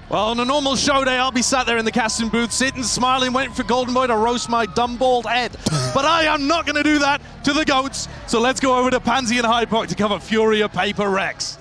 Well, on a normal show day, I'll be sat there in the casting booth, sitting, smiling, waiting for Golden Boy to roast my dumb bald head. But I am not going to do that to the GOATs. So let's go over to Pansy and Hyde Park to cover FURIA Paper Rex.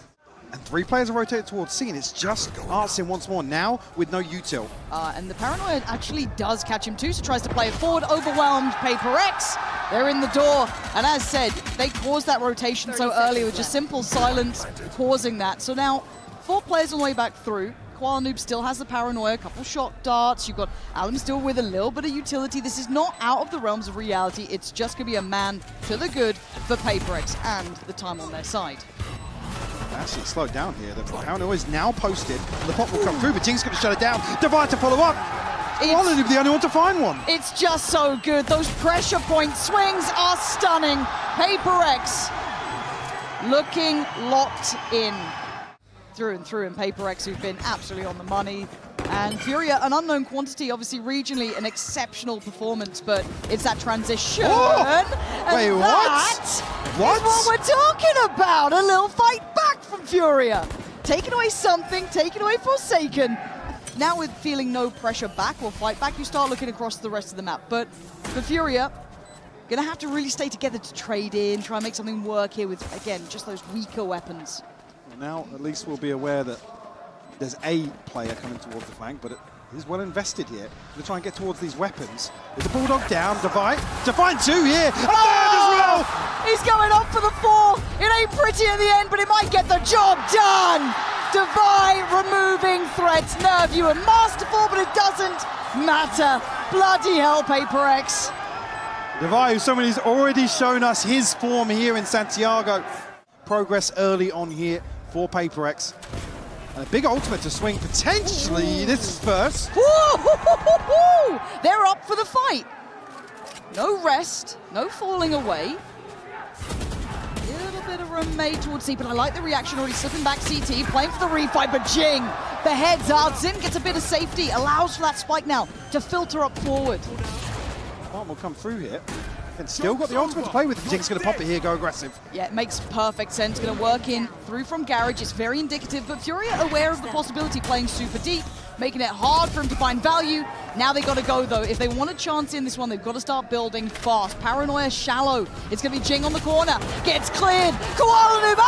And 3 players are rotated towards C, and it's just Artsin once more, now with no util. And the paranoia actually does catch him too, so tries to play it forward, overwhelmed Paper X. They're in the door, and as said, they caused that rotation so early with just simple silence causing that. So now, 4 players on the way back through. Koala Noob still has the paranoia, a couple shot darts. You've got Alum still with a little bit of utility. This is not out of the realms of reality. It's just going to be a man to the good for Paper X and the time on their side. Actually slowed down here. The paranoia is now posted, and the pop will come through, but Jing's going to shut it down. Divide to follow up. Koala Noob the only one to find one. It's just so good. Those pressure point swings are stunning. Paper X looking locked in. Through and through, and Paper X, who've been absolutely on the money. And FURIA, an unknown quantity, obviously regionally an exceptional performance, but it's that transition. Oh! Wait, what? What? What we're talking about. A little fight back from FURIA. Taking away something, taking away Forsaken. Now with feeling no pressure back or fight back, you start looking across the rest of the map. But for FURIA, gonna have to really stay together to trade in, try and make something work here with, again, just those weaker weapons. Now, at least we'll be aware that there's a player coming towards the flank, but it is well invested here to try and get towards these weapons. With the Bulldog down, Divide to find 2 here, and third as well! He's going up for the 4. It ain't pretty in the end, but it might get the job done! Divide removing threats. Nerve, you were masterful, but it doesn't matter. Bloody hell, Paper X. Divide, someone who's already shown us his form here in Santiago. Progress early on here for Paper X. And a big ultimate to swing, potentially. Ooh. This is first. They're up for the fight. No rest, no falling away. A little bit of remade towards C, but I like the reaction, already slipping back CT, playing for the refight, but Jing beheads Artsin, gets a bit of safety, allows for that spike now to filter up forward. One will come through here. And still got the ultimate to play with. Jing's going to pop it here, go aggressive. Yeah, it makes perfect sense. Going to work in through from Garage. It's very indicative, but FURIA aware of the possibility playing super deep, making it hard for him to find value. Now they got to go, though. If they want a chance in this one, they've got to start building fast. Paranoia shallow. It's going to be Jing on the corner. Gets cleared. Koala Noob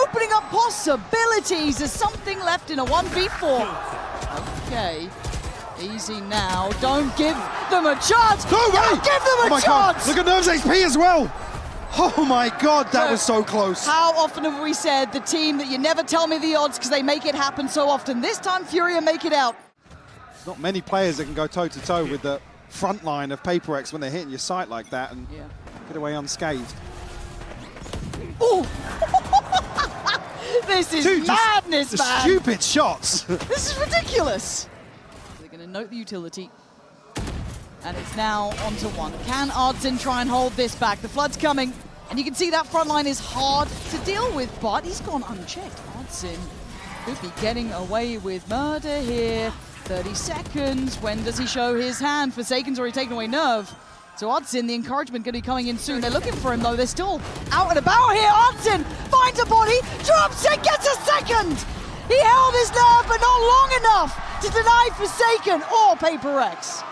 opening up possibilities. There's something left in a 1v4. Okay. Easy now. Don't give them a chance. No way! Don't give them a chance! God. Look at Nerve's HP as well. Oh my God, that was so close. How often have we said the team that you never tell me the odds because they make it happen so often? This time, FURIA make it out. Not many players that can go toe-to-toe with the front line of Paper X when they're hitting your sight like that and get away unscathed. Oh! This is madness, man! Stupid shots. This is ridiculous. Going to note the utility, and it's now onto 1. Can Artsin try and hold this back? The flood's coming, and you can see that front line is hard to deal with, but he's gone unchecked. Artsin could be getting away with murder here. 30 seconds. When does he show his hand? Forsaken's already taken away Nerve. So Artsin, the encouragement going to be coming in soon. They're looking for him, though. They're still out and about here. Artsin finds a body, drops it, gets a second. He held his nerve, but not long enough to deny Forsaken or Paper X.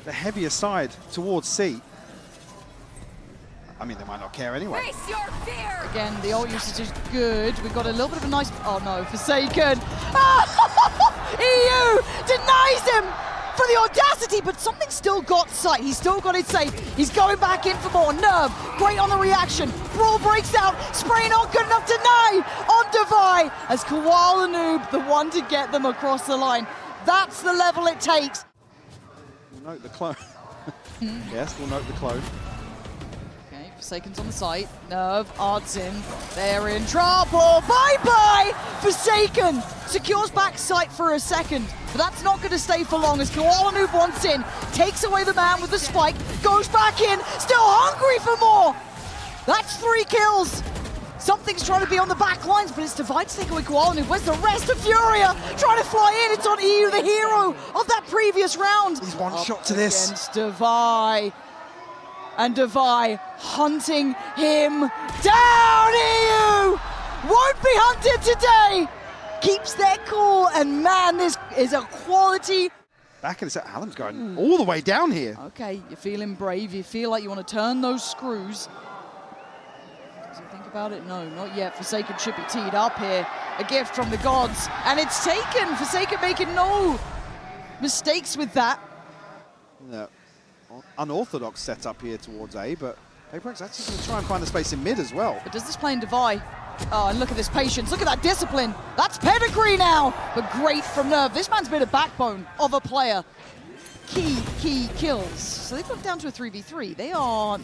The heavier side towards C. I mean, they might not care anyway. Face your fear. Again, the ult usage is good. We've got a little bit of a nice... Oh no, Forsaken. EU denies him for the audacity, but something still got sight. He's still got it safe. He's going back in for more. Nerve, great on the reaction. Brawl breaks out. Spray not good enough to deny on Divide as Koala Noob, the one to get them across the line. That's the level it takes. We'll note the clone. Yes, we'll note the clone. Okay, Forsaken's on the site. Nerve, Artsin, they're in trouble. Bye-bye! Forsaken secures back sight for a second, but that's not going to stay for long as Koala Noob wants in, takes away the man with the spike, goes back in, still hungry for more! That's 3 kills! Something's trying to be on the back lines, but it's Divide to take away Koala Noob. Where's the rest of FURIA? Trying to fly in, it's on EU, the hero of that previous round. He's one shot to this. Against Divide. And Divide hunting him down, EU! Won't be hunted today! keeps their cool, and man, this is a quality. Back in the set, Alan's going all the way down here. Okay, you're feeling brave, you feel like you want to turn those screws. Does he think about it? No, not yet. Forsaken should be teed up here. A gift from the gods, and it's taken. Forsaken making no mistakes with that. Yeah. Unorthodox setup here towards A, but PaperX actually going to try and find the space in mid as well. But does this play in Divide? Oh, and look at this patience. Look at that discipline. That's pedigree now. But great from Nerve. This man's been a backbone of a player. Key kills. So they've got down to a 3v3. They are...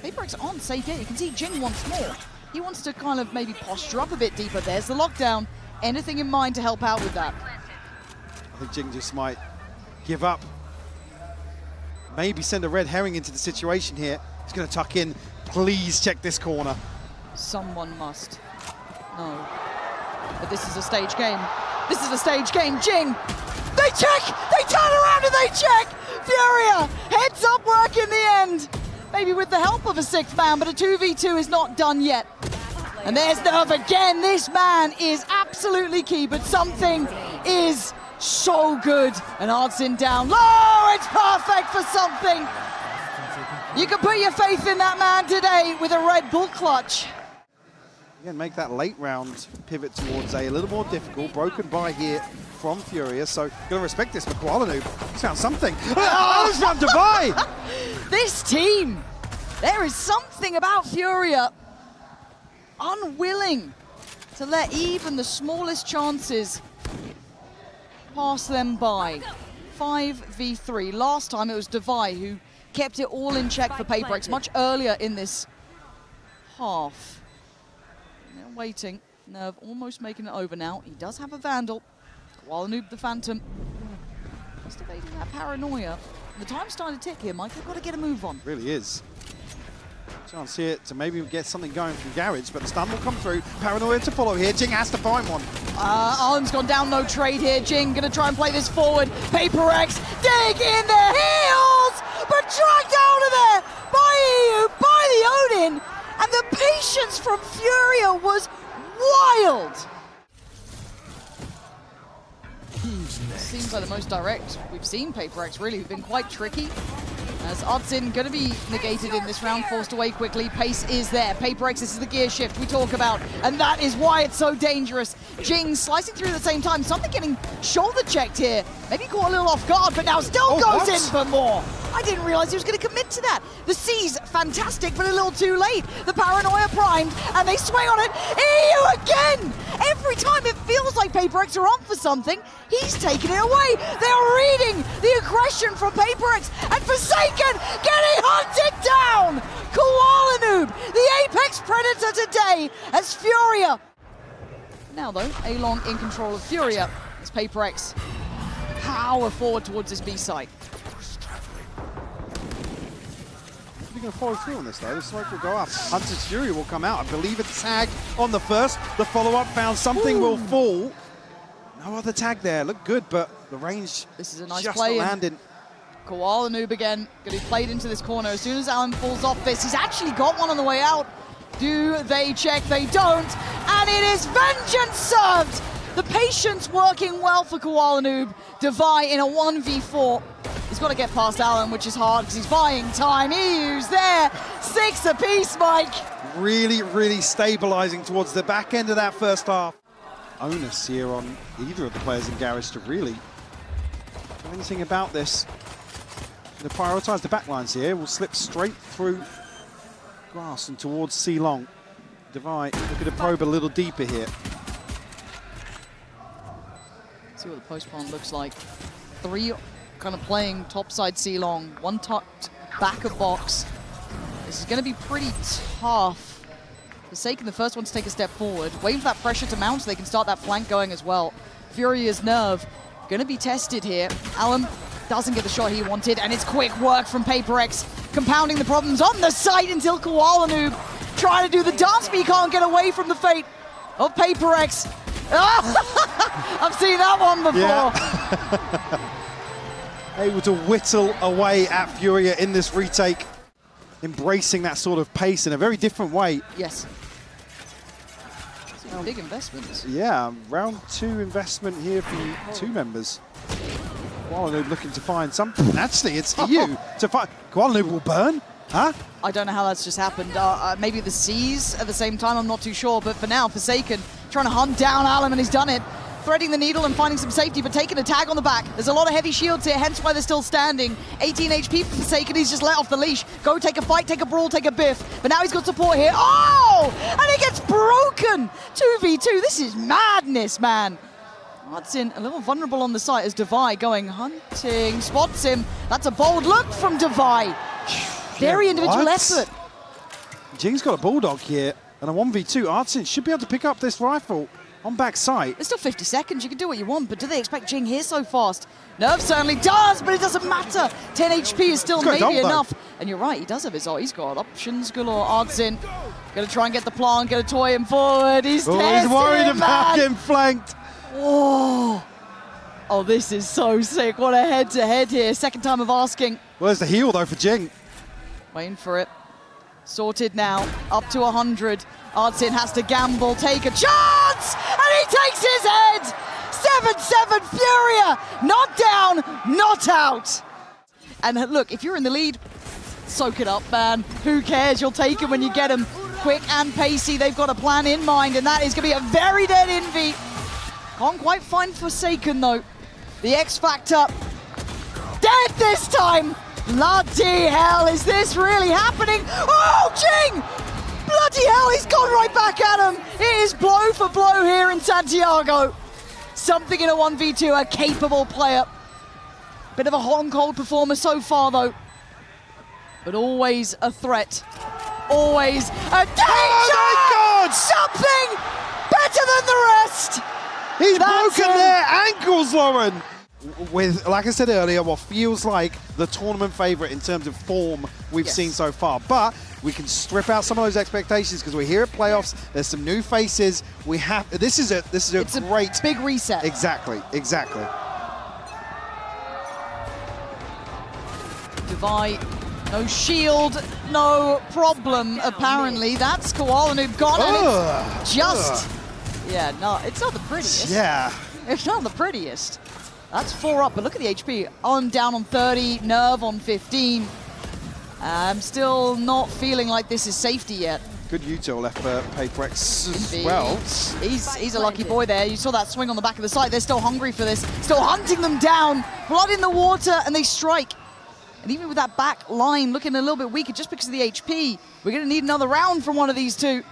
PaperX aren't safe yet. You can see Jing wants more. He wants to kind of maybe posture up a bit deeper. There's the lockdown. Anything in mind to help out with that? I think Jing just might give up. Maybe send a red herring into the situation here. He's going to tuck in. Please check this corner. Someone must. No. But this is a stage game. This is a stage game. Jing! They check! They turn around and they check! FURIA! Heads up work in the end! Maybe with the help of a sixth man, but a 2v2 is not done yet. And there's Nerve again. This man is absolutely key, but something is so good. And Ardsin down low. It's perfect for something. You can put your faith in that man today with a Red Bull clutch. Again, make that late round pivot towards A little more difficult. Broken by here from FURIA, so going to respect this for Koala Noob. He's found something. Oh, he's found Divide! This team, there is something about FURIA unwilling to let even the smallest chances pass them by. 5v3. Last time it was Divide who kept it all in check for PaperX much earlier in this half. They're waiting. Nerve almost making it over now. He does have a Vandal. Koala Noob the Phantom. Just evading that paranoia. The time's starting to tick here, Mike. They've got to get a move on. Really is. Chance here to maybe get something going from Garage, but the stun will come through. Paranoia to follow here. Jing has to find one. Arlen's gone down, no trade here. Jing gonna try and play this forward. PaperX dig in their heels, but dragged out of there by EU, by the Odin. And the patience from FURIA was wild. Seems like the most direct we've seen PaperX, really. We've been quite tricky. As Ardsin going to be negated in this round, forced away quickly. Pace is there. PaperX, this is the gear shift we talk about, and that is why it's so dangerous. Jing slicing through at the same time. Something getting shoulder checked here. Maybe caught a little off guard, but now still goes in for more. I didn't realize he was going to commit to that. The C's fantastic, but a little too late. The paranoia primed, and they swing on it. EU again! Every time it feels like PaperX are on for something, he's taking it away. They're reading the aggression from PaperX, and Forsaken getting hunted down! Koala Noob, the apex predator today, as FURIA. Now though, A-Long in control of FURIA, as PaperX power forward towards this B site. Going to follow through on this though. The smoke will go up. Hunter's Fury will come out. I believe it's tag on the first. The follow-up found something will fall. No other tag there. Looked good, but the range this is a nice just play landing. Koala Noob again, going to be played into this corner. As soon as Alan falls off this, he's actually got one on the way out. Do they check? They don't. And it is vengeance served. The patience working well for Koala Noob. Divide in a 1v4. He's got to get past Alan, which is hard because he's buying time. EU's there. 6 apiece, Mike. Really, really stabilizing towards the back end of that first half. Onus here on either of the players in Garage to really do anything about this. To prioritize the backlines here. We'll slip straight through grass and towards C-Long. Divide, looking to probe a little deeper here. See what the post plant looks like. 3 kind of playing topside C-Long, 1 tucked back of box. This is going to be pretty tough. Forsaken, the first one to take a step forward. Waiting for that pressure to mount so they can start that flank going as well. FURIA's Nerve going to be tested here. Alan doesn't get the shot he wanted, and it's quick work from PaperX, compounding the problems on the site until Koala Noob trying to do the dance, but he can't get away from the fate of PaperX. I've seen that one before. Yeah. Able to whittle away at FURIA in this retake, embracing that sort of pace in a very different way. Yes. Big investments. Yeah, round 2 investment here from 2 members. Kuala looking to find something. Actually, it's EU to find. Kuala will burn? Huh? I don't know how that's just happened. Maybe the C's at the same time, I'm not too sure. But for now, Forsaken trying to hunt down Alum, and he's done it. Threading the needle and finding some safety, but taking a tag on the back. There's a lot of heavy shields here, hence why they're still standing. 18 HP for Forsaken, he's just let off the leash. Go take a fight, take a brawl, take a biff. But now he's got support here. Oh! And he gets broken! 2v2, this is madness, man. Hudson a little vulnerable on the site as Devi going hunting, spots him. That's a bold look from Devi. Very individual effort. Jing's got a Bulldog here, and a 1v2. Artsin should be able to pick up this rifle on back sight. There's still 50 seconds, you can do what you want, but do they expect Jing here so fast? Nerve certainly does, but it doesn't matter. 10 HP is still maybe enough. And you're right, he does have his ult. He's got options galore. Artsin gonna try and get the plant, gonna toy him forward. He's he's worried about getting flanked. Oh, this is so sick. What a head-to-head here. Second time of asking. Well, there's the heal, though, for Jing. Waiting for it. Sorted now, up to 100. Artsin has to gamble, take a chance, and he takes his head! 7-7 Furia, not down, not out. And look, if you're in the lead, soak it up, man. Who cares? You'll take him when you get him. Quick and pacey, they've got a plan in mind, and that is going to be a very dead Envy. Can't quite find Forsaken, though. The X Factor, dead this time! Bloody hell, is this really happening? Oh, Jing! Bloody hell, he's gone right back at him. It is blow for blow here in Santiago. Something in a 1v2, a capable player. Bit of a hot and cold performer so far, though. But always a threat. Always a danger! Oh my God! Something better than the rest! He's broken their ankles, Lauren! With, like I said earlier, what feels like the tournament favorite in terms of form we've seen so far. But we can strip out some of those expectations because we're here at playoffs. There's some new faces. We have this is a great big reset. Exactly. Devi, no shield, no problem. Apparently, that's Koala who got it. It's just no, it's not the prettiest. Yeah, it's not the prettiest. That's 4 up, but look at the HP. On down on 30, Nerve on 15. I'm still not feeling like this is safety yet. Good util left for PaperX as well. He's a lucky boy there. You saw that swing on the back of the site. They're still hungry for this. Still hunting them down. Blood in the water, and they strike. And even with that back line looking a little bit weaker just because of the HP, we're going to need another round from one of these two.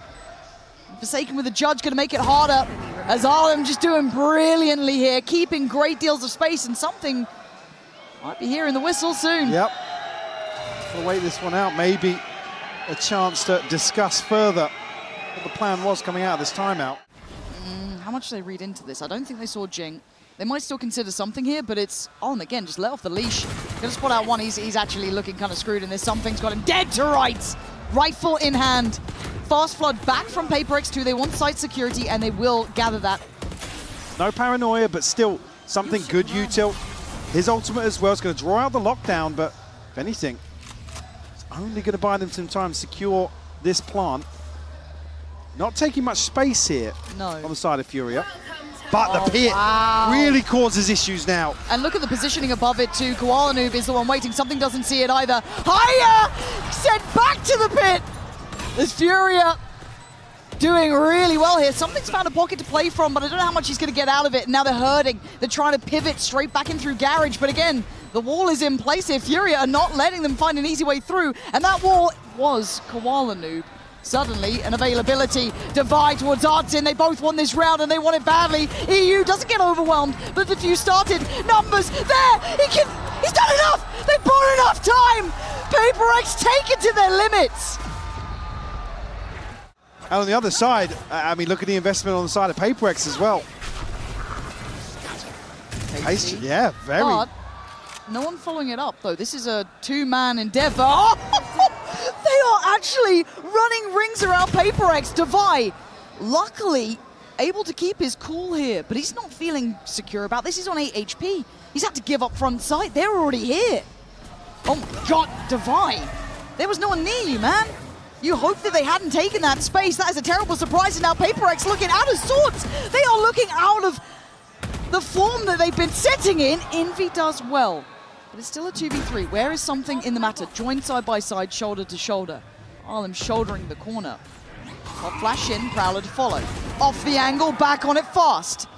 Forsaken with the judge, going to make it harder. As Arlem just doing brilliantly here, keeping great deals of space, and something might be hearing the whistle soon. Yep. We'll wait this one out. Maybe a chance to discuss further what the plan was coming out of this timeout. How much do they read into this? I don't think they saw Jing. They might still consider something here, but it's Arlem again, just let off the leash. Gonna spot out one. He's actually looking kind of screwed in this. Something's got him dead to rights. Rifle in hand. Fast flood back from PaperX2. They want site security, and they will gather that. No paranoia, but still something good util. His ultimate as well is going to draw out the lockdown, but if anything, it's only going to buy them some time to secure this plant. Not taking much space here on the side of Furia. But the pit really causes issues now. And look at the positioning above it too. Koala Noob is the one waiting. Something doesn't see it either. Higher! Sent back to the pit! There's Furia doing really well here. Something's found a pocket to play from, but I don't know how much he's going to get out of it. And now they're hurting. They're trying to pivot straight back in through Garage. But again, the wall is in place here. Furia are not letting them find an easy way through. And that wall was Koala Noob. Suddenly, an availability. Divide towards Artsin. They both won this round and they want it badly. EU doesn't get overwhelmed. The defuse started. Numbers there. He's done enough. They bought enough time. PaperX take it to their limits. And on the other side, I mean, look at the investment on the side of PaperX as well. Yeah, very. But no one following it up, though. This is a two-man endeavor. Oh! They are actually running rings around PaperX. Devi, luckily, able to keep his cool here, but he's not feeling secure about this. He's on 8 HP. He's had to give up front sight. They're already here. Oh my God, Devi. There was no one near you, man. You hope that they hadn't taken that space. That is a terrible surprise, and now PaperX looking out of sorts. They are looking out of the form that they've been sitting in. Envy does well, but it's still a 2v3. Where is something in the matter? Joined side by side, shoulder to shoulder. Arlem shouldering the corner. Hot flash in, Prowler to follow. Off the angle, back on it fast.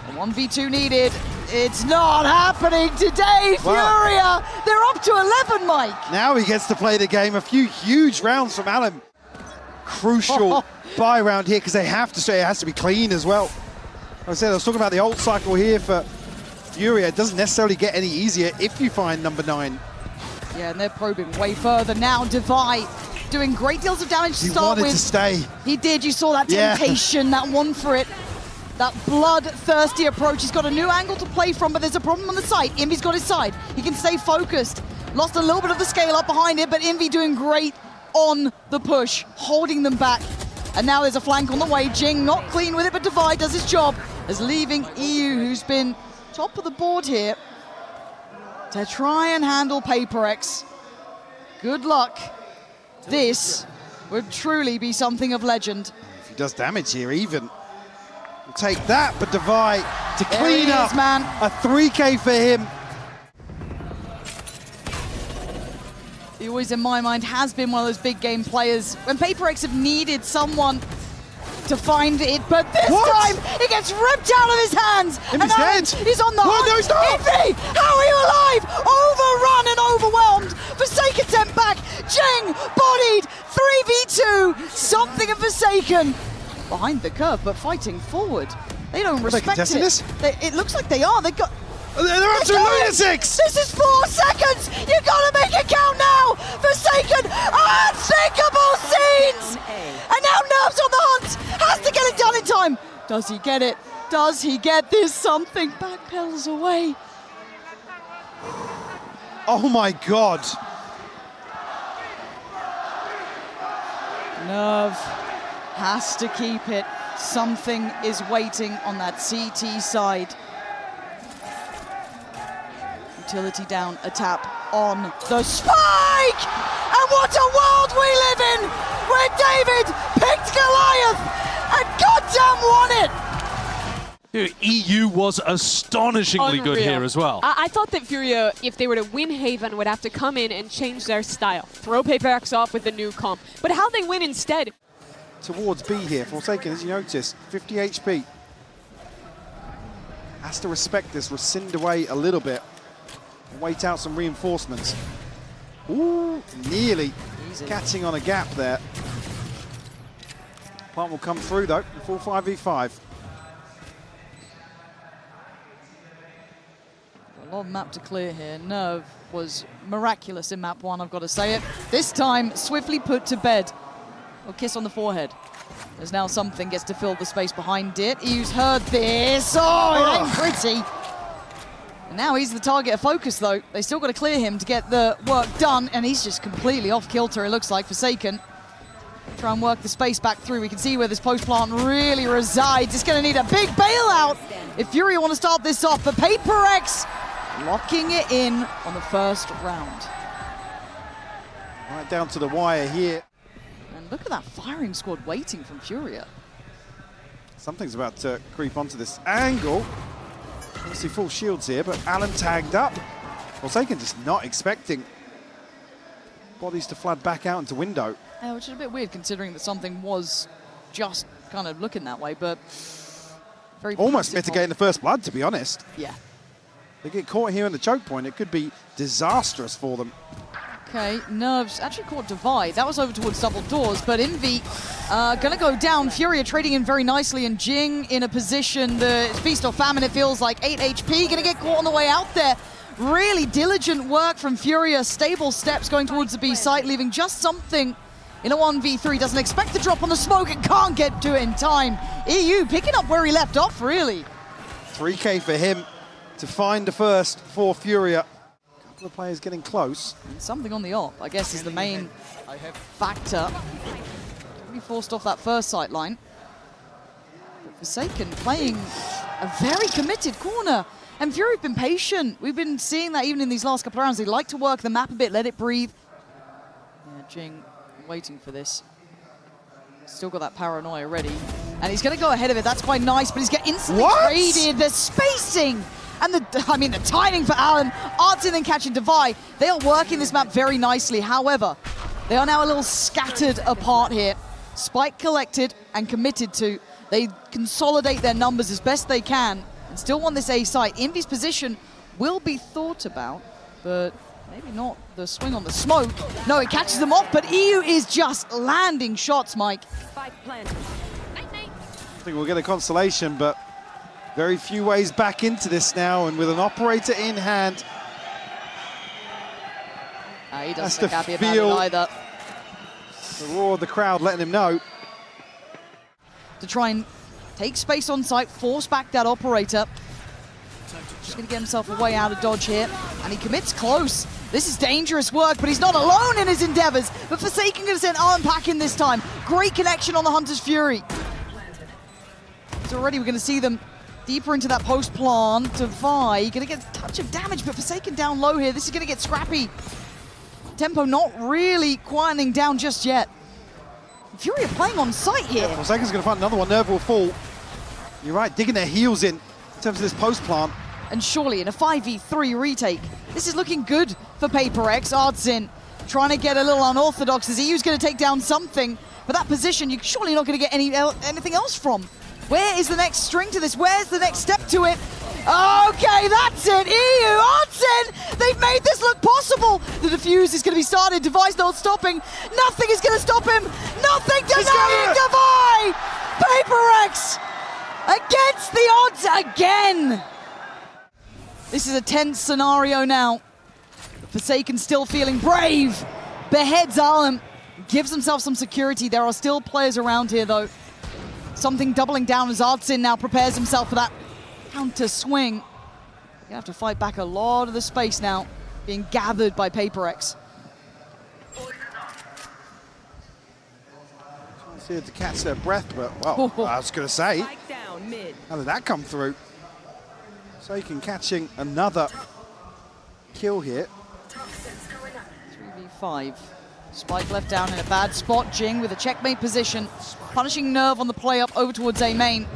A 1v2 needed. It's not happening today, Wow. FURIA. They're up to 11, Mike. Now he gets to play the game. A few huge rounds from Allen. Crucial buy round here because they have to say it has to be clean as well. Like I said, I was talking about the ult cycle here for FURIA. It doesn't necessarily get any easier if you find number 9. Yeah, and they're probing way further now. Devi doing great deals of damage to start with. He wanted to stay. He did. You saw that temptation, that one for it. That bloodthirsty approach. He's got a new angle to play from, but there's a problem on the side. Envy's got his side. He can stay focused. Lost a little bit of the scale up behind it, but Envy doing great on the push, holding them back. And now there's a flank on the way. Jing not clean with it, but Devi does his job as leaving EU, who's been top of the board here, to try and handle PaperX. Good luck. This would truly be something of legend. If he does damage here, even. We'll take that, but Devi to clean up. Man. A 3K for him. He always, in my mind, has been one of those big game players. When PaperX have needed someone to find it, but this time it gets ripped out of his hands. Envy's dead. He's on the hunt. No, he's not. Envy, how are you alive? Overrun and overwhelmed. Forsaken sent back. Jing bodied. 3v2. Something of Forsaken. Behind the curve, but fighting forward. They don't respect it. This? It looks like they are. They got. They're up to lunatics! This is 4 seconds! You gotta make it count now! Forsaken! Unthinkable scenes! And now Nerves on the hunt! Has to get it done in time! Does he get it? Does he get this? Something backpedals away. Oh my god. Nerve has to keep it. Something is waiting on that CT side. Utility down, a tap on the spike! And what a world we live in! Where David picked Goliath and goddamn won it! EU was astonishingly good here as well. I thought that FURIA, if they were to win Haven, would have to come in and change their style. Throw PaperX off with the new comp. But how they win instead? Towards B here, Forsaken, as you notice, 50 HP. Has to respect this, rescind away a little bit. Wait out some reinforcements. Ooh, nearly catching on a gap there. Plant will come through though, full 5v5. A lot of map to clear here. Nerve was miraculous in map 1, I've got to say it. This time, swiftly put to bed. A kiss on the forehead. As now something gets to fill the space behind it. EU's heard this. Oh, it ain't pretty. And now he's the target of focus, though. They still got to clear him to get the work done, and he's just completely off kilter, it looks like. Forsaken. Try and work the space back through. We can see where this post plant really resides. It's going to need a big bailout if FURIA want to start this off. But PaperX locking it in on the first round. Right down to the wire here. And look at that firing squad waiting from FURIA. Something's about to creep onto this angle. Obviously full shields here, but Allen tagged up. Forsaken just not expecting bodies to flood back out into window. Yeah, which is a bit weird considering that something was just kind of looking that way, but very Almost passive mitigating the first blood, to be honest. Yeah. They get caught here in the choke point, it could be disastrous for them. Okay, Nerves actually caught Devi. That was over towards double doors, but Envy gonna go down. FURIA trading in very nicely, and Jing in a position, the Feast or Famine, it feels like, 8 HP, gonna get caught on the way out there. Really diligent work from FURIA, stable steps going towards the B site, leaving just something in a 1v3. Doesn't expect to drop on the smoke, and can't get to it in time. EU picking up where he left off, really. 3K for him to find the first for FURIA. A couple of players getting close. And something on the op, I guess, is the main factor. Really forced off that first sight line. But Forsaken playing a very committed corner. And FURIA have been patient. We've been seeing that even in these last couple of rounds. They like to work the map a bit, let it breathe. Yeah, Jing waiting for this. Still got that paranoia ready. And he's going to go ahead of it. That's quite nice, but he's getting instantly traded. The spacing and the timing for Alan. Artsin then catching Devi. They are working this map very nicely. However, they are now a little scattered apart here. Spike collected and committed to. They consolidate their numbers as best they can and still want this A site. Envy's position will be thought about, but maybe not the swing on the smoke. No, it catches them off, but EU is just landing shots, Mike. I think we'll get a consolation, but very few ways back into this now, and with an operator in hand. He doesn't look happy about it either. The roar of the crowd letting him know. To try and take space on site, force back that operator. Just going to get himself a way out of dodge here, and he commits close. This is dangerous work, but he's not alone in his endeavors. But Forsaken going to send Arlen Pack in this time. Great connection on the Hunter's Fury. So already we're going to see them deeper into that post plant. Devi going to get a touch of damage, but Forsaken down low here. This is going to get scrappy. Tempo not really quieting down just yet. FURIA playing on site here. Forsaken's going to find another one. Nerve will fall. You're right, digging their heels in terms of this post plant. And surely in a 5v3 retake, this is looking good for PaperX. Artsin trying to get a little unorthodox as EU's going to take down something, but that position you're surely not going to get anything else from. Where is the next string to this? Where's the next step to it? Okay, that's it. EU, Artsin, they've made this look possible. The defuse is going to be started. Devi's not stopping. Nothing is going to stop him. Nothing denying Devi. PaperX against the odds again. This is a tense scenario now. Forsaken still feeling brave. Beheads Arlen. Gives himself some security. There are still players around here though. Something doubling down as Artsin now prepares himself for that counter swing. You have to fight back a lot of the space now being gathered by PaperX. It's here to catch their breath, but well, I was going to say, how did that come through? Forsaken catching another kill here. 3v5. Spike left down in a bad spot. Jing with a checkmate position. Punishing Nerve on the play up over towards A main.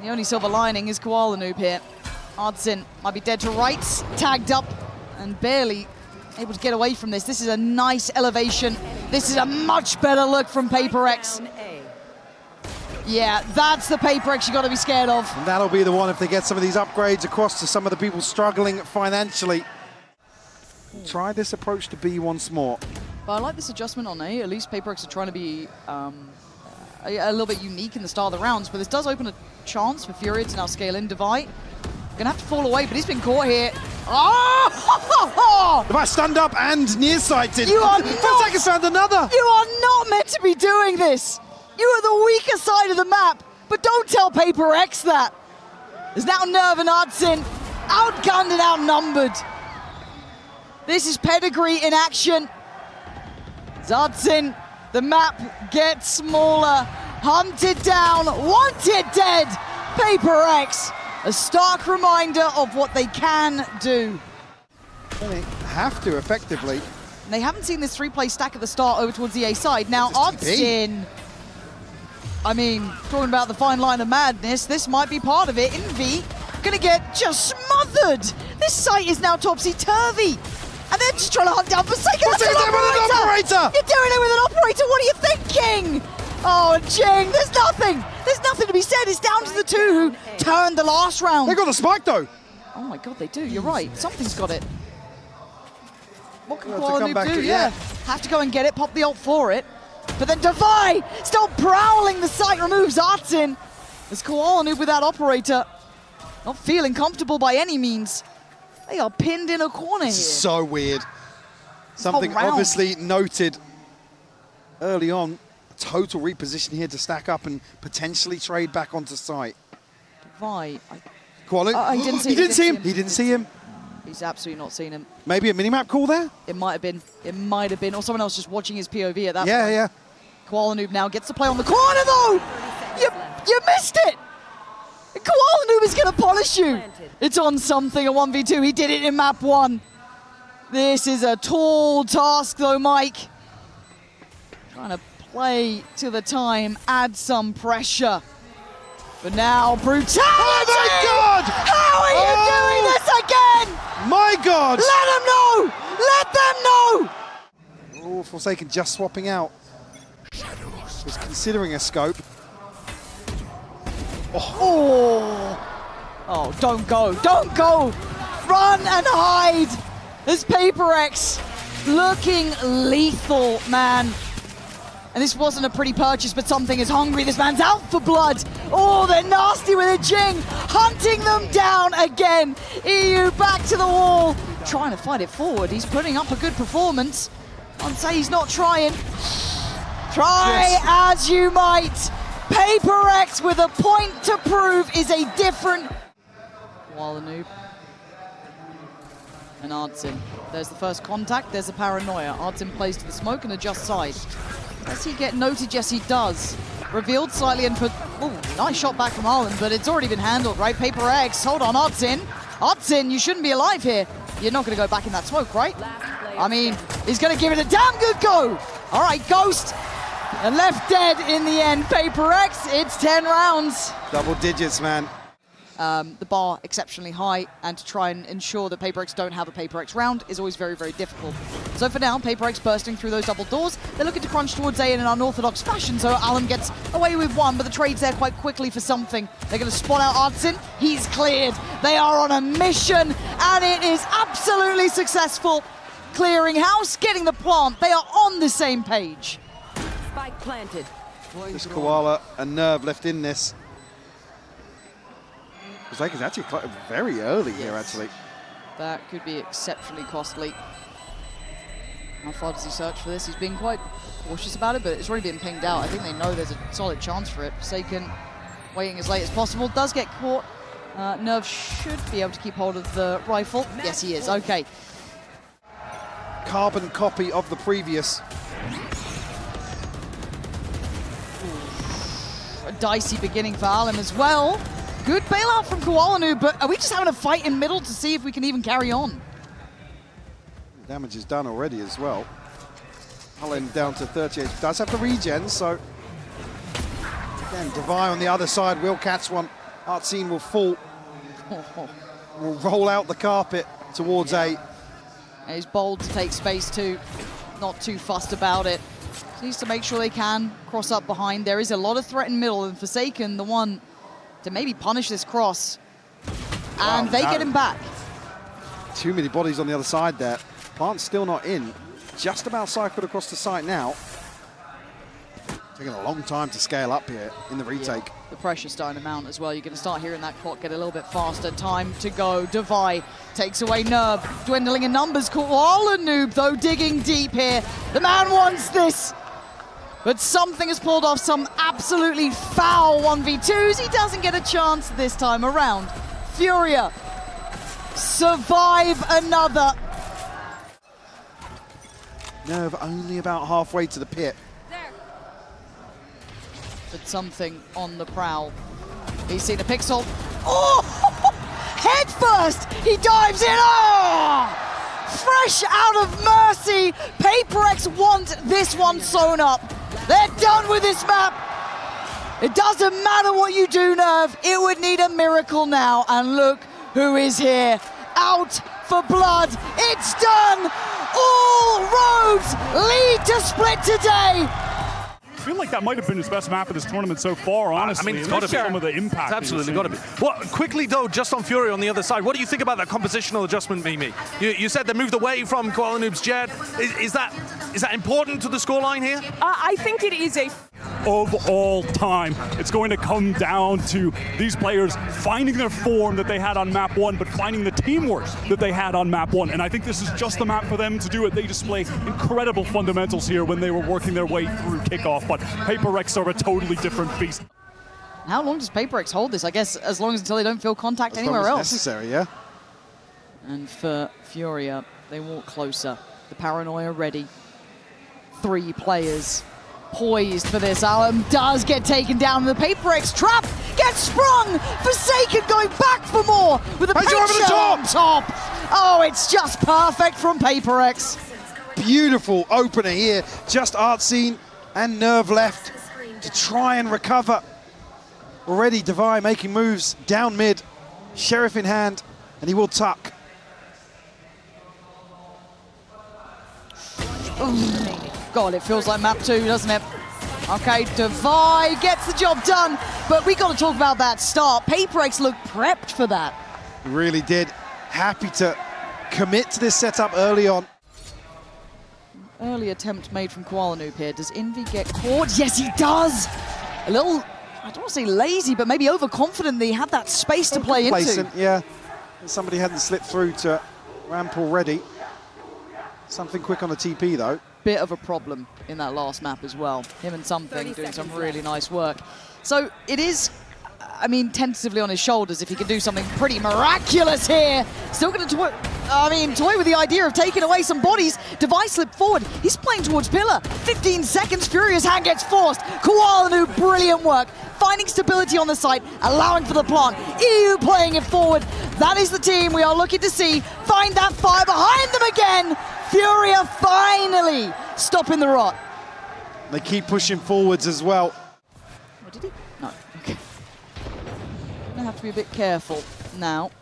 The only silver lining is Koala Noob here. Artsin might be dead to rights. Tagged up and barely able to get away from this. This is a nice elevation. This is a much better look from PaperX. Yeah, that's the PaperX you got to be scared of. And that'll be the one if they get some of these upgrades across to some of the people struggling financially. Try this approach to B once more. But I like this adjustment on A. At least PaperX are trying to be a little bit unique in the start of the rounds. But this does open a chance for FURIA to now scale in. Devi gonna have to fall away, but he's been caught here. Oh! Devi stunned up and nearsighted. You are not. Forsaken found another. You are not meant to be doing this. You are the weaker side of the map, but don't tell PaperX that. There's now Nerve and Artsin, outgunned and outnumbered. This is pedigree in action. Artsin, the map gets smaller, hunted down, wanted dead. PaperX, a stark reminder of what they can do. They have to effectively. And they haven't seen this three-play stack at the start over towards the A side. Now Artsin. I mean, talking about the fine line of madness, this might be part of it. Envy gonna get just smothered. This site is now topsy-turvy. And they're just trying to hunt down Forsaken. What's with an operator? You're doing it with an operator, what are you thinking? Oh, Jing, there's nothing. There's nothing to be said. It's down to the two who turned the last round. They got the spike though. Oh my God, they do, you're right. Something's got it. What can We'll Koala have to come Noob back do? to- Yeah, have to go and get it, pop the ult for it. But then Devi still prowling the site, removes Artsin. There's Koala Noob with that operator. Not feeling comfortable by any means. They are pinned in a corner here. So weird. Something round. obviously noted early on. A total reposition here to stack up and potentially trade back onto site. Devi, Koala. he didn't see He didn't see him. him. He didn't see him. He's absolutely not seen him. Maybe a minimap call there? It might have been. It might have been. Or someone else just watching his POV at that point. Yeah. Koala Noob now gets to play on the corner though! You missed it! Koala Noob is going to punish you. It's on something, a 1v2. He did it in map 1. This is a tall task though, Mike. Trying to play to the time, add some pressure. But now, brutality! Oh my God! How are you doing this again? My God! Let them know! Let them know! Oh, Forsaken just swapping out. Was considering a scope. Oh, don't go, don't go! Run and hide! This Paper X looking lethal, man. And this wasn't a pretty purchase, but something is hungry. This man's out for blood. Oh, they're nasty with a Jing, hunting them down again. EU back to the wall, trying to fight it forward. He's putting up a good performance. I'd say he's not trying. Try as you might. Paper X with a point to prove is a different... Noob. And Ardzen. There's the first contact, there's a paranoia. Ardzen plays to the smoke and adjusts side. Does he get noted? Yes, he does. Revealed slightly and put... Ooh, nice shot back from Arlen, but it's already been handled, right? Paper X, hold on, Ardzen. Ardzen, you shouldn't be alive here. You're not going to go back in that smoke, right? I mean, he's going to give it a damn good go. All right, Ghost. And left dead in the end. Paper X, it's 10 rounds. Double digits, man. The bar exceptionally high, and to try and ensure that Paper X don't have a Paper X round is always very, very difficult. So for now, Paper X bursting through those double doors. They're looking to crunch towards A in an unorthodox fashion, so Allen gets away with one, but the trade's there quite quickly for something. They're going to spot out Ardzen. He's cleared. They are on a mission, and it is absolutely successful. Clearing house, getting the plant. They are on the same page. Spike planted. This Koala and Nerve left in this. Forsaken's actually very early here, actually. That could be exceptionally costly. How far does he search for this? He's being quite cautious about it, but it's already been pinged out. I think they know there's a solid chance for it. Forsaken waiting as late as possible. Does get caught. Nerve should be able to keep hold of the rifle. Yes, he is. Okay. Carbon copy of the previous. A dicey beginning for Allen as well. Good bailout from Koalanu, but are we just having a fight in middle to see if we can even carry on? Damage is done already as well. Allen down to 38. Does have the regen, so... Again, Devi on the other side will catch one. Artsine will fall. Will roll out the carpet towards A. He's bold to take space too. Not too fussed about it. Needs to make sure they can cross up behind. There is a lot of threat in middle, and Forsaken, the one to maybe punish this cross. And they get him back. Too many bodies on the other side there. Plant's still not in. Just about cycled across the site now. Taking a long time to scale up here in the retake. Yeah, the pressure's starting to mount as well. You're going to start hearing that clock get a little bit faster. Time to go. Devi takes away Nerve. Dwindling in numbers. Koala Noob, though, digging deep here. The man wants this. But something has pulled off some absolutely foul 1v2s. He doesn't get a chance this time around. FURIA survive another. Nerve only about halfway to the pit. But something on the prowl. He's seen a pixel. Oh! Head first! He dives in! Oh! Fresh out of mercy! Paper X want this one sewn up. They're done with this map. It doesn't matter what you do, Nerve. It would need a miracle now. And look who is here. Out for blood. It's done. All roads lead to Split today. I feel like that might have been his best map of this tournament so far, honestly. I mean, it's got to be. Some of the impact. It's absolutely got to be. Well, quickly, though, just on FURIA on the other side, what do you think about that compositional adjustment, Mimi? You said they moved away from Koala Noob's jet. Is that important to the scoreline here? I think it is a... Of all time, it's going to come down to these players finding their form that they had on map 1, but finding the teamwork that they had on map 1. And I think this is just the map for them to do it. They display incredible fundamentals here when they were working their way through kickoff, but Paper X are a totally different beast. How long does Paper X hold this? I guess as long as until they don't feel contact anywhere else. Necessary, yeah. And for FURIA, they walk closer. The paranoia ready. 3 players poised for this. Allen does get taken down. The Paper X trap gets sprung. Forsaken going back for more with a over the on top. Oh, it's just perfect from Paper X. Beautiful opener here. Just Artsine and Nerve left to try and recover. Already Divide making moves down mid, Sheriff in hand, and he will tuck. God, it feels like map 2, doesn't it? Okay, Divide gets the job done, but we got to talk about that start. PaperX looked prepped for that. He really did. Happy to commit to this setup early on. Early attempt made from Koala Noob here. Does Envy get caught? Yes, he does! A little, I don't want to say lazy, but maybe overconfident that he had that space to play into. Yeah, somebody hadn't slipped through to ramp already. Something quick on the TP though. Bit of a problem in that last map as well. Him and Something doing some really nice work. So it is, I mean, tentatively on his shoulders if he can do something pretty miraculous here. Still going to toy with the idea of taking away some bodies. Device slipped forward. He's playing towards Pillar. 15 seconds, Furia's hand gets forced. Koala Noob, brilliant work. Finding stability on the site, allowing for the plant. EU playing it forward. That is the team we are looking to see. Find that fire behind them again. Furia finally stopping the rot. They keep pushing forwards as well. Oh, did he? No, okay. Gonna have to be a bit careful now.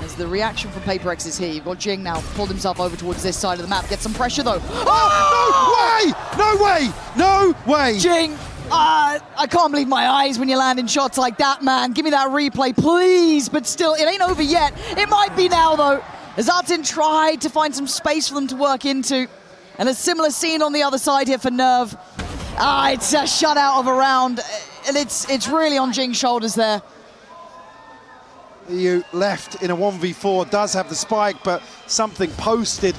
As the reaction from PaperX is here. You've got Jing now, pulled himself over towards this side of the map. Get some pressure though. Oh! No way! No way! No way! Jing! I can't believe my eyes when you're landing shots like that, man. Give me that replay, please. But still, it ain't over yet. It might be now, though. As Artin tried to find some space for them to work into. And a similar scene on the other side here for Nerve. It's a shutout of a round. And it's really on Jing's shoulders there. EU left in a 1v4, does have the spike, but Something posted.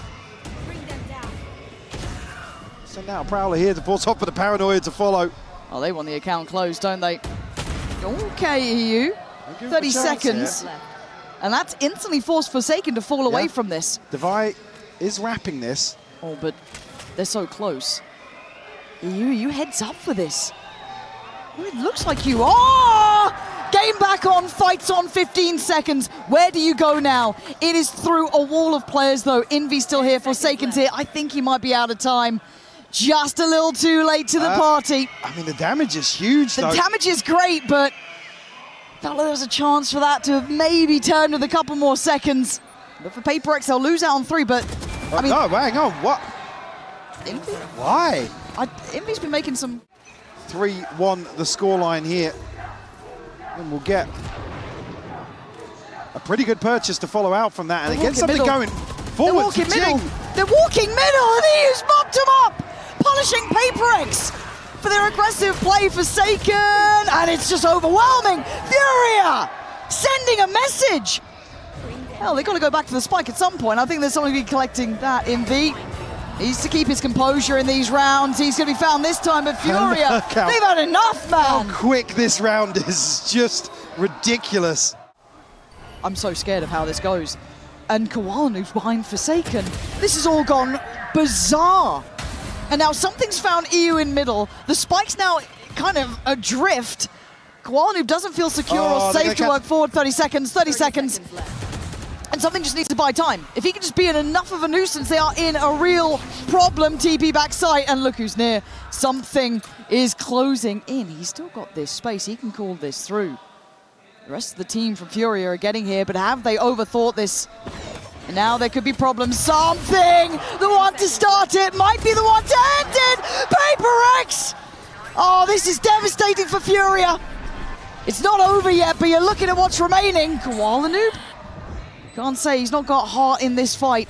So now Prowler here to force off for the Paranoia to follow. Oh, they want the account closed, don't they? Okay, EU. 30 seconds. And that's instantly forced Forsaken to fall away from this. Divide is wrapping this. Oh, but they're so close. EU heads up for this. Oh, it looks like you are! Game back on, fights on, 15 seconds. Where do you go now? It is through a wall of players, though. Envy's still here, Forsaken's here. I think he might be out of time. Just a little too late to the party. I mean, the damage is huge, though. The damage is great, but felt like there was a chance for that to have maybe turned with a couple more seconds. But for PaperX, they'll lose out on 3, but I mean... No, hang on, what? Envy? Why? Envy's been making some... 3-1 the scoreline here. And we'll get a pretty good purchase to follow out from that. And again, something going forward to Jing. They're walking middle, and he's mopped him up! Punishing PaperX for their aggressive play, Forsaken, and it's just overwhelming. Furia sending a message. Well, they've got to go back for the spike at some point. I think there's someone going to be collecting that in V. He needs to keep his composure in these rounds. He's going to be found this time, but Furia, they've had enough, man. How quick this round is just ridiculous. I'm so scared of how this goes. And Koala Noob's behind Forsaken. This has all gone bizarre. And now Something's found EU in middle. The spike's now kind of adrift. Koala Noob doesn't feel secure or safe to work forward. 30 seconds, 30 seconds. And Something just needs to buy time. If he can just be enough of a nuisance, they are in a real problem. TP back site, and look who's near. Something is closing in. He's still got this space. He can call this through. The rest of the team from Furia are getting here, but have they overthought this? And now there could be problems. Something, the one to start it, might be the one to end it. PaperX! Oh, this is devastating for Furia. It's not over yet, but you're looking at what's remaining. Koala Noob? Can't say he's not got heart in this fight.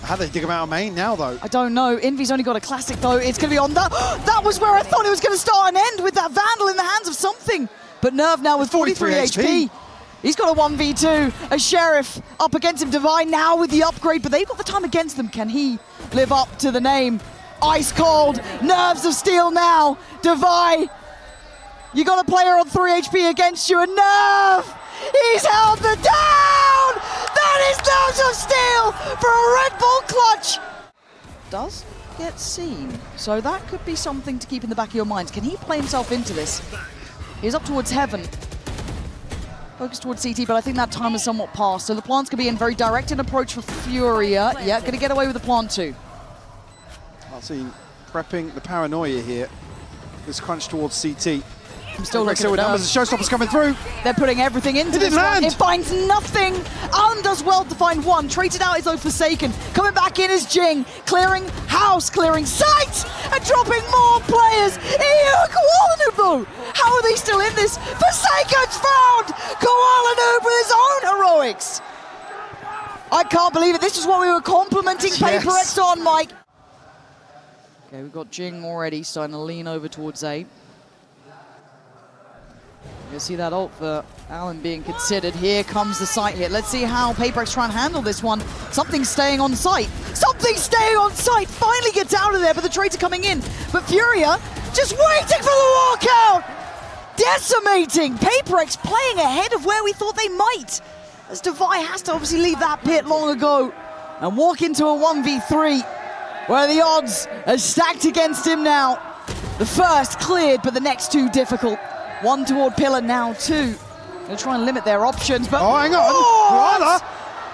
How do they dig him out of main now, though? I don't know. Envy's only got a classic, though. It's going to be on that. That was where I thought it was going to start and end, with that Vandal in the hands of Something. But Nerve now with 43 HP. He's got a 1v2. A Sheriff up against him. Divine now with the upgrade, but they've got the time against them. Can he live up to the name? Ice cold. Nerves of steel now. Divine, you got a player on 3 HP against you, and Nerve! He's held the down! That is Nerves of Steel for a Red Bull clutch! Does get seen, so that could be something to keep in the back of your minds. Can he play himself into this? He's up towards Heaven. Focus towards CT, but I think that time is somewhat past. So the plant's going to be in very directed approach for Furia. Yeah, going to get away with the plant too. I'll see prepping the paranoia here. This crunch towards CT. I'm still Still looking with at numbers. The showstoppers coming through. They're putting everything into It this didn't one. land. It finds nothing. Alan does well to find one. Traded out is though Forsaken. Coming back in is Jing. Clearing house, clearing sight, and dropping more players. Koala Noob though. How are they still in this? Forsaken's found. Koala Noob with his own heroics. I can't believe it. This is what we were complimenting Yes. Paper X on, Mike. Okay, we've got Jing already starting to lean over towards A. You see that ult for Alan being considered. Here comes the site hit. Let's see how Paper X try and handle this one. Something's staying on site. Something's staying on site. Finally gets out of there, but the trades are coming in. But FURIA just waiting for the walkout. Decimating. Paper X playing ahead of where we thought they might. As Devi has to obviously leave that pit long ago and walk into a 1v3 where the odds are stacked against him now. The first cleared, but the next two difficult. One toward Pillar, now two. Gonna try and limit their options, but Oh, hang on. that's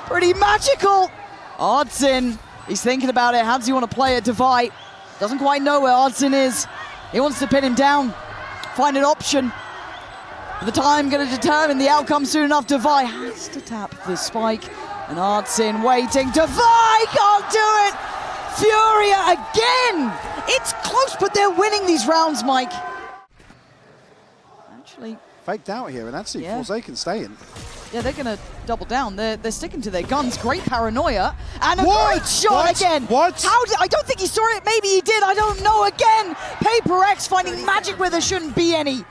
pretty magical. Ardsin, he's thinking about it. How does he want to play it? Devi doesn't quite know where Ardsin is. He wants to pin him down, find an option. But the time going to determine the outcome soon enough. Devi has to tap the spike, and Ardsin waiting. Devi can't do it. FURIA again. It's close, but they're winning these rounds, Mike. Actually, Faked out here, and actually Yeah. Forsaken staying. yeah, they're going to double down. They're sticking to their guns. Great paranoia. And a What? great shot What? again. What? I don't think he saw it. Maybe he did. I don't know. Again, Paper X finding magic where there shouldn't be any.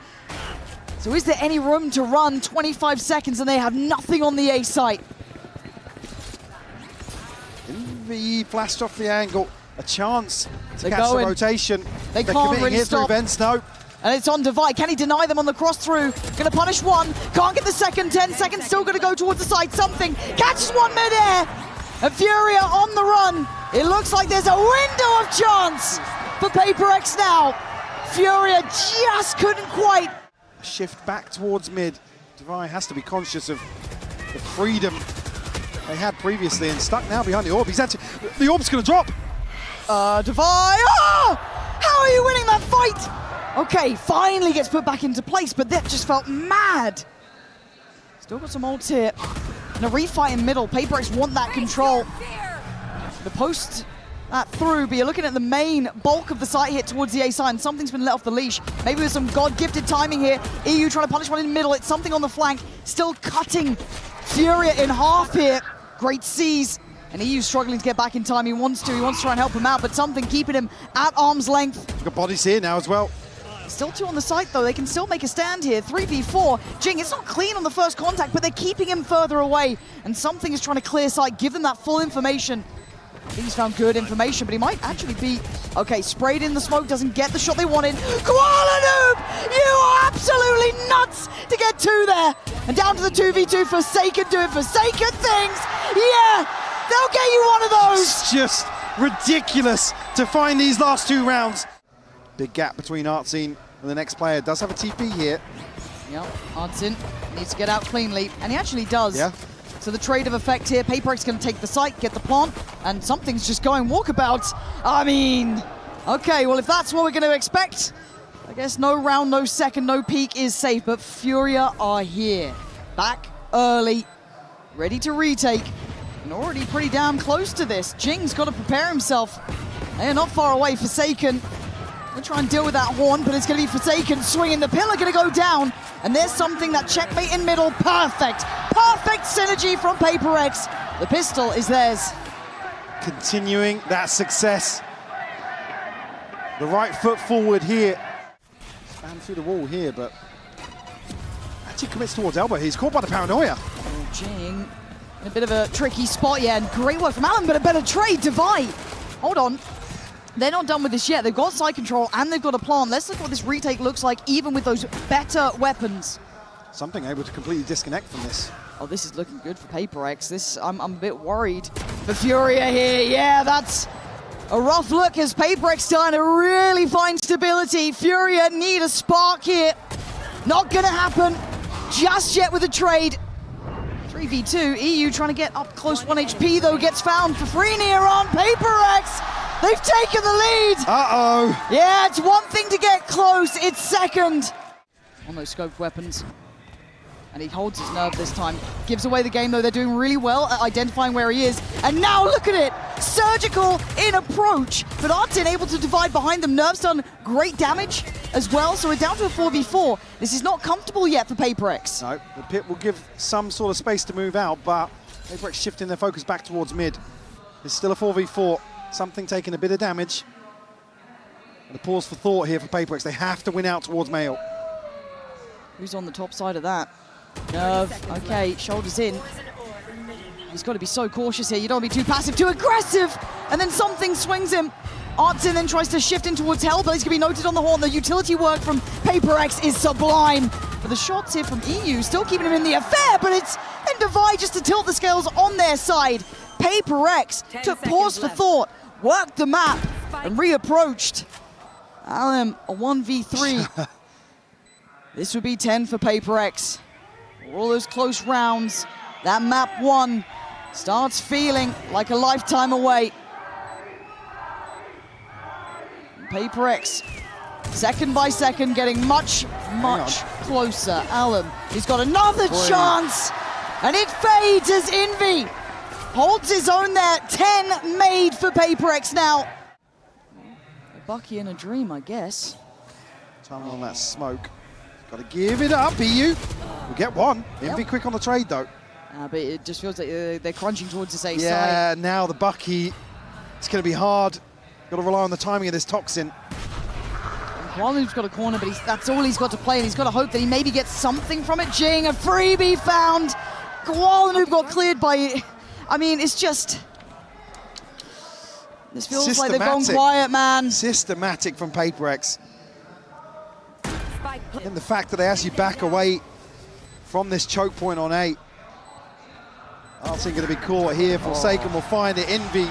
So is there any room to run? 25 seconds and they have nothing on the A site. He flashed off the angle. A chance to They're catch going. the rotation. They They're can't committing really here through stop. vents. No. And it's on Devi. Can he deny them on the cross through? Gonna punish one. Can't get the second. 10 seconds. Still gonna go towards the side. Something. Catches one midair. And FURIA on the run. It looks like there's a window of chance for Paper X now. FURIA just couldn't quite. Shift back towards mid. Devi has to be conscious of the freedom they had previously and stuck now behind the orb. He's actually, the orb's gonna drop. Devi. Oh! How are you winning that fight? Okay, finally gets put back into place, but that just felt mad. Still got some ults here. And a refight in middle. Paper X want that control. The post that through, but you're looking at the main bulk of the site hit towards the A side, and something's been let off the leash. Maybe with some God-gifted timing here. EU trying to punish one in the middle. It's something on the flank. Still cutting FURIA in half here. Great C's. And EU struggling to get back in time. He wants to try and help him out, but something keeping him at arm's length. Got bodies here now as well. Still two on the site though, they can still make a stand here. 3v4, Jing, it's not clean on the first contact, but they're keeping him further away. And something is trying to clear sight, give them that full information. I think he's found good information, but he might actually be, okay, sprayed in the smoke, doesn't get the shot they wanted. Koala Noob, you are absolutely nuts to get two there. And down to the 2v2, Forsaken doing Forsaken things. Yeah, they'll get you one of those. It's just ridiculous to find these last two rounds. Big gap between Artsine and the next player. Does have a TP here. Yep, Ardsin needs to get out cleanly, and he actually does. Yeah. So the trade of effect here, Paper X going to take the site, get the plant, and something's just going walkabouts. I mean, okay, well if that's what we're going to expect, I guess no round, no second, no peak is safe, but FURIA are here. Back early, ready to retake, and already pretty damn close to this. Jing's got to prepare himself. They're not far away, Forsaken. We'll try and deal with that horn, but it's going to be Forsaken swinging. The pillar going to go down, and there's something that checkmate in middle. Perfect. Perfect synergy from Paper X. The pistol is theirs. Continuing that success. The right foot forward here. And through the wall here, but actually commits towards elbow. He's caught by the paranoia. Oh, Jing in a bit of a tricky spot, yeah, and great work from Alan, but a better trade. Devi. Hold on. They're not done with this yet. They've got side control and they've got a plan. Let's look what this retake looks like, even with those better weapons. Something able to completely disconnect from this. Oh, this is looking good for Paper X. This, I'm a bit worried for FURIA here. Yeah, that's a rough look as Paper X starting to really find stability. FURIA need a spark here. Not gonna happen just yet with a trade. 3v2, EU trying to get up close 1 HP though, gets found for free near on Paper X. They've taken the lead. Uh-oh. Yeah, it's one thing to get close, it's second. On those scoped weapons. And he holds his nerve this time. Gives away the game, though. They're doing really well at identifying where he is. And now look at it! Surgical in approach. But Artin able to divide behind them. Nerve's done great damage as well, so we're down to a 4v4. This is not comfortable yet for PaperX. No, the pit will give some sort of space to move out, but PaperX shifting their focus back towards mid. It's still a 4v4. Something taking a bit of damage. And a pause for thought here for PaperX. They have to win out towards Mail. Who's on the top side of that? Nerve, okay, shoulders in. He's got to be so cautious here. You don't want to be too passive, too aggressive. And then something swings him. Artin then tries to shift in towards Hell, but he's going to be noted on the horn. The utility work from PaperX is sublime. But the shots here from EU still keeping him in the affair, but it's then Divide just to tilt the scales on their side. PaperX took pause for thought, worked the map, and reapproached. Alem, a 1v3. This would be 10 for PaperX. All those close rounds, that map 1 starts feeling like a lifetime away. PaperX, second by second, getting much closer. Alem, he's got another chance, and it fades as Envy holds his own there. 10 made for PaperX now. A Bucky in a dream, I guess. Time on that smoke. Got to give it up, EU. We'll get one. Envy quick on the trade, though. But it just feels like they're crunching towards this A side. Yeah, now the Bucky. It's going to be hard. Got to rely on the timing of this Toxin. Walu's got a corner, but that's all he's got to play, and he's got to hope that he maybe gets something from it. Jing, a freebie found. Walu got cleared by... I mean, it's just... This feels like they've gone quiet, man. Systematic from PaperX. And the fact that they actually back away from this choke point on 8. Artin going to be caught here. Forsaken will find it. Envy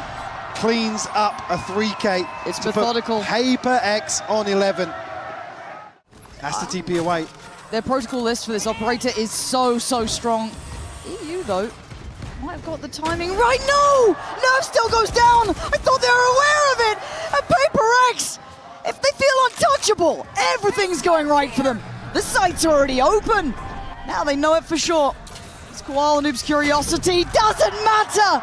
cleans up a 3K. It's methodical. PaperX on 11. Has to TP away. Their protocol list for this operator is so strong. EU, though, might have got the timing right. No! Nerve still goes down! I thought they were aware of it! And PaperX, if they feel untouchable, everything's going right for them. The site's already open. Now they know it for sure. It's Koala Noob's curiosity. Doesn't matter!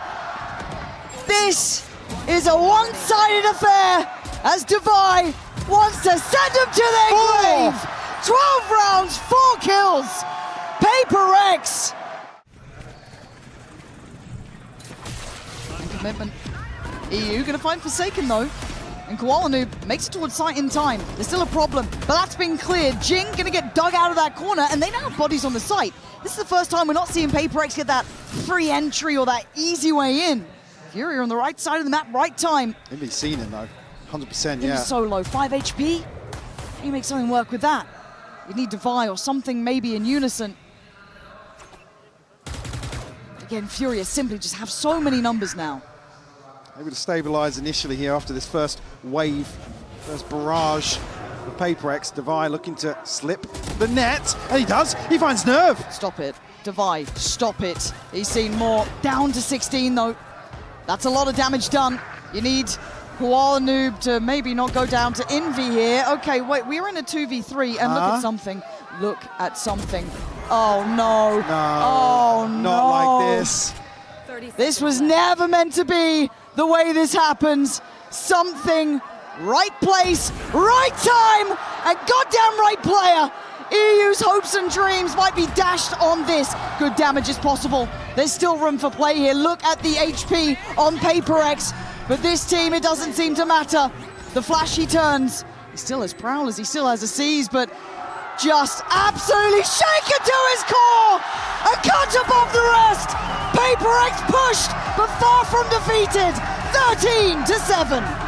This is a one-sided affair as Divide wants to send them to their grave. 12 rounds, 4 kills. PaperX. And commitment. EU gonna find Forsaken though. And Koala Noob makes it towards site in time. There's still a problem, but that's been cleared. Jing gonna get dug out of that corner, and they now have bodies on the site. This is the first time we're not seeing PaperX get that free entry or that easy way in. FURIA on the right side of the map, right time. Envy's seen him though, 100%, yeah. So low, 5 HP. You make something work with that. You need Divide or something maybe in unison. Again, FURIA simply just have so many numbers now. Able to stabilize initially here after this first wave, first barrage of PaperX. Divide looking to slip the net, and he does. He finds Nerve. Stop it. Divide, stop it. He's seen more. Down to 16 though. That's a lot of damage done. You need Koala Noob to maybe not go down to Envy here. Okay, wait, we're in a 2v3, and look at something. Look at something. Oh no. Oh no. Not like this. This was never meant to be the way this happens. Something, right place, right time, and goddamn right player. EU's hopes and dreams might be dashed on this. Good damage is possible. There's still room for play here. Look at the HP on PaperX. But this team, it doesn't seem to matter. The flashy turns. He's still as prowl as he still has a seize, but just absolutely shaken to his core. A cut above the rest. PaperX pushed, but far from defeated. 13-7.